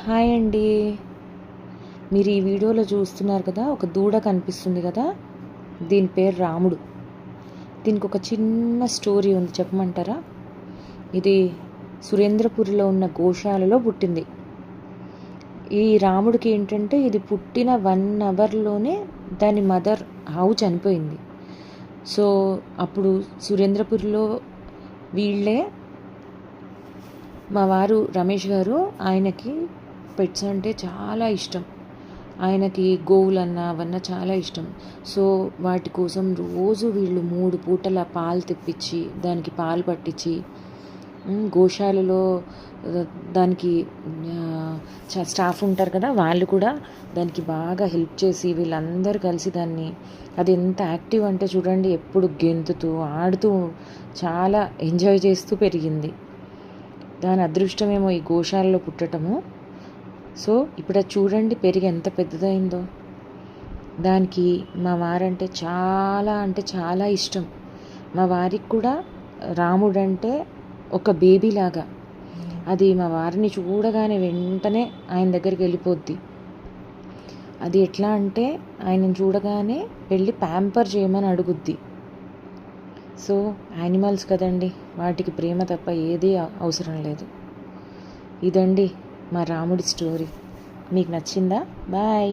Hi అండి. మీరు ఈ వీడియోలో చూస్తున్నారు కదా, ఒక దూడ కనిపిస్తుంది కదా, దీని పేరు రాముడు. దీనికి ఒక చిన్న స్టోరీ ఉంది, చెప్పమంటారా? ఇది సురేంద్రపురిలో ఉన్న గోశాలలో పుట్టింది. ఈ రాముడికి ఏంటంటే, ఇది పుట్టిన 1 అవర్లోనే దాని మదర్ ఆవు చనిపోయింది. సో అప్పుడు సురేంద్రపురిలో వీళ్ళే, మా వారు రమేష్ గారు, ఆయనకి పెట్స్ అంటే చాలా ఇష్టం. ఆయనకి గోవులన్నా అవన్నా చాలా ఇష్టం. సో వాటి కోసం రోజు వీళ్ళు 3 పూటల పాలు తెప్పించి, దానికి పాలు పట్టించి, గోశాలలో దానికి స్టాఫ్ ఉంటారు కదా, వాళ్ళు కూడా దానికి బాగా హెల్ప్ చేసి, వీళ్ళందరూ కలిసి దాన్ని, అది ఎంత యాక్టివ్ అంటే చూడండి, ఎప్పుడు గెంతుతూ ఆడుతూ చాలా ఎంజాయ్ చేస్తూ పెరిగింది. దాని అదృష్టమేమో ఈ గోశాలలో పుట్టటము. సో ఇప్పుడు అది చూడండి, పెరిగి ఎంత పెద్దదైందో. దానికి మా వారంటే అంటే చాలా ఇష్టం. మా వారికి కూడా రాముడు అంటే ఒక బేబీ లాగా. అది మా వారిని చూడగానే వెంటనే ఆయన దగ్గరికి వెళ్ళిపోద్ది. అది ఎట్లా అంటే, ఆయనను చూడగానే వెళ్ళి ప్యాంపర్ చేయమని అడుగుద్ది. సో యానిమల్స్ కదండి, వాటికి ప్రేమ తప్ప ఏదీ అవసరం లేదు. ఇదండి మా రాముడి స్టోరీ. మీకు నచ్చిందా? బాయ్.